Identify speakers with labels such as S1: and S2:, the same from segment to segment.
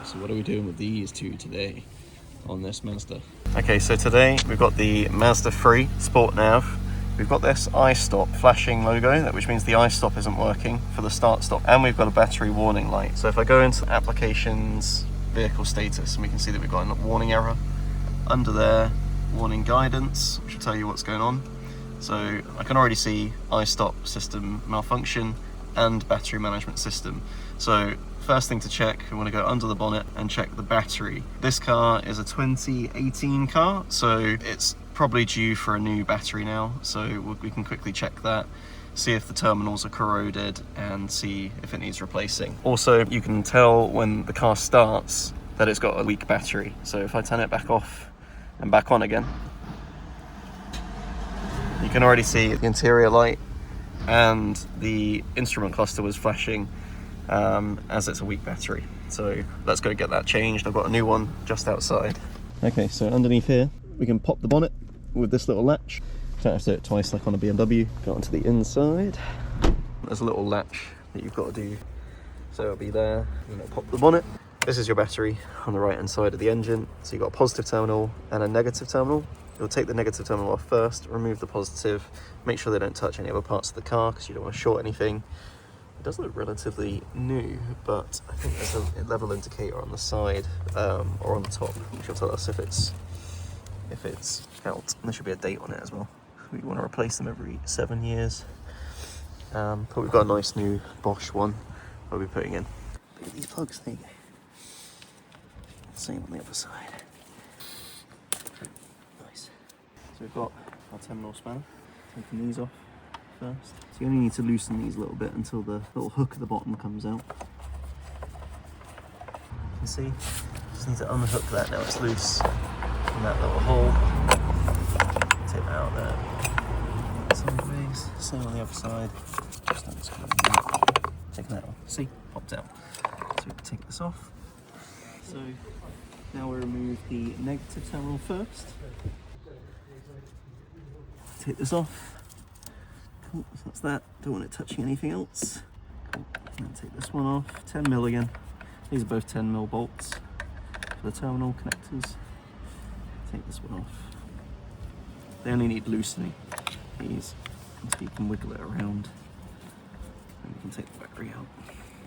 S1: So what are we doing with these two today on this Mazda?
S2: Okay, so today we've got the Mazda 3 Sport Nav. We've got this I-Stop flashing logo, which means the I-Stop isn't working for the start-stop. And we've got a battery warning light. So if I go into applications, vehicle status, and we can see that we've got a warning error. Under there, warning guidance, which will tell you what's going on. So I can already see I-Stop system malfunction and battery management system. So first thing to check, we want to go under the bonnet and check the battery. This car is a 2018 car, so it's probably due for a new battery now. So we can quickly check that, see if the terminals are corroded and see if it needs replacing. Also, you can tell when the car starts that it's got a weak battery. So if I turn it back off and back on again, you can already see the interior light and the instrument cluster was flashing as it's a weak battery. So let's go get that changed. I've got a new one just outside. Okay, so underneath here we can pop the bonnet with this little latch. Don't have to do it twice like on a BMW. Go onto the inside. There's a little latch that you've got to do. So it'll be there, and it'll pop the bonnet. This is your battery on the right hand side of the engine. So you've got a positive terminal and a negative terminal. You'll take the negative terminal off first, remove the positive, make sure they don't touch any other parts of the car because you don't want to short anything. It does look relatively new, but I think there's a level indicator on the side or on the top, which will tell us if it's out. And there should be a date on it as well. We want to replace them every 7 years. But we've got a nice new Bosch one we'll be putting in. Look at these plugs, there you go. Same on the other side. Nice. So we've got our terminal spanner. Taking these off first. So you only need to loosen these a little bit until the little hook at the bottom comes out. You can see, just need to unhook that now it's loose from that little hole. Take that out there. Sideways, same on the other side. Just unscrewing that. Taking that off. See, popped out. So we can take this off. So now we remove the negative terminal first. Take this off. Cool, so that's that. Don't want it touching anything else. Cool. And then take this one off. 10mm again. These are both 10mm bolts for the terminal connectors. Take this one off. They only need loosening. These, so you can wiggle it around. And we can take the battery out.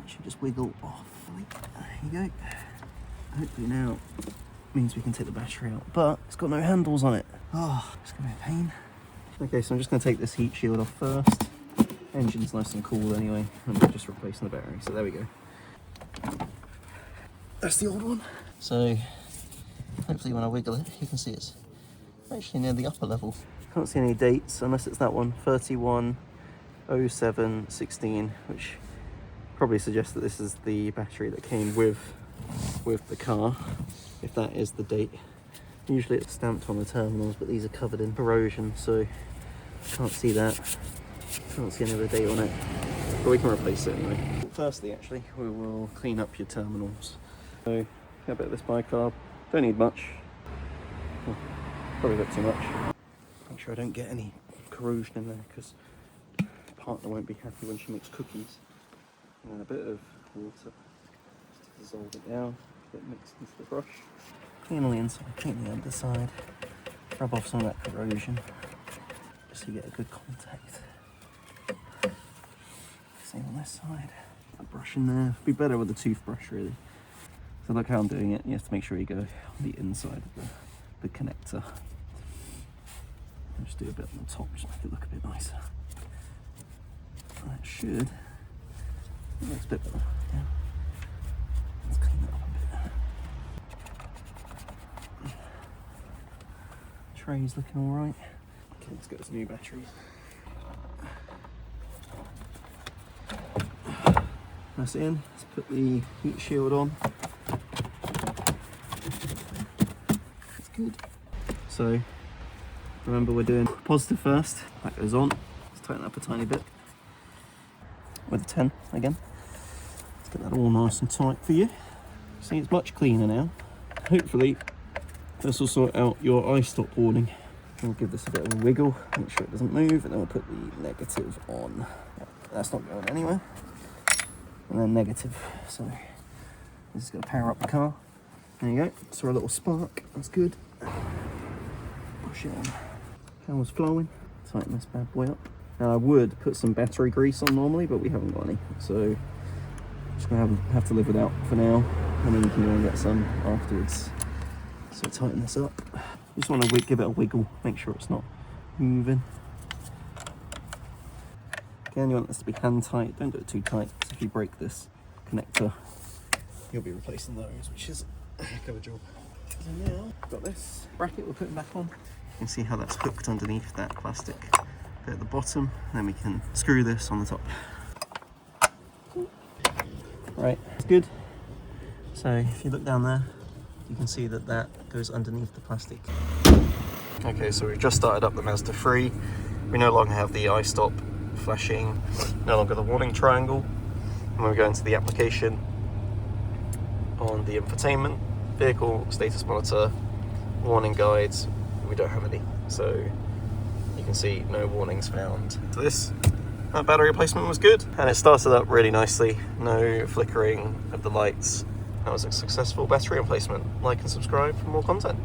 S2: It should just wiggle off. There you go. Hopefully now means we can take the battery out, but it's got no handles on it. Oh, it's gonna be a pain. Okay, so I'm just gonna take this heat shield off first. Engine's nice and cool anyway, and we're just replacing the battery. So there we go. That's the old one. So hopefully when I wiggle it, you can see it's actually near the upper level. Can't see any dates unless it's that one, 31/07/16, which probably suggests that this is the battery that came with the car, if that is the date. Usually it's stamped on the terminals, but these are covered in corrosion, so can't see that. Can't see any other date on it, but we can replace it anyway. Firstly, actually, we will clean up your terminals. So, get a bit of this bicarb. Don't need much. Well, probably a bit too much. Make sure I don't get any corrosion in there, because the partner won't be happy when she makes cookies. And then a bit of water. Dissolve it down, get mixed into the brush. Clean on the inside, clean the underside. Rub off some of that corrosion, just so you get a good contact. Same on this side. That brush in there. Be better with a toothbrush, really. So look how I'm doing it. You have to make sure you go on the inside of the connector. And just do a bit on the top, just make it look a bit nicer. That should. It looks a bit better. Yeah. Let's clean that up a bit. Tray's looking alright. Okay, let's get this new battery. That's it in. Let's put the heat shield on. That's good. So, remember we're doing positive first. That goes on. Let's tighten up a tiny bit. With a 10 again. Get that all nice and tight for you. See, it's much cleaner now. Hopefully this will sort out your I-Stop warning. We'll give this a bit of a wiggle, make sure it doesn't move, and then we'll put the negative on. That's not going anywhere. And then negative. So This is going to power up the car. There you go. Saw a little spark. That's good. Push it on. Power's flowing. Tighten this bad boy up. Now I would put some battery grease on normally, but we haven't got any. So just going to have to live without for now. And then we can go and get some afterwards. So tighten this up. Just want to give it a wiggle. Make sure it's not moving. Again, you want this to be hand tight. Don't do it too tight. So if you break this connector, you'll be replacing those, which is a heck of a job. So now, got this bracket we're putting back on. You can see how that's hooked underneath that plastic bit at the bottom. And then we can screw this on the top. Right, it's good. So if you look down there, you can see that that goes underneath the plastic. Okay, so we've just started up the Mazda 3. We no longer have the iStop flashing, no longer the warning triangle. And when we go into the application on the infotainment, vehicle status monitor, warning guides, we don't have any. So you can see no warnings found. So this battery replacement was good, and it started up really nicely. No flickering of the lights. That was a successful battery replacement. Like and subscribe for more content.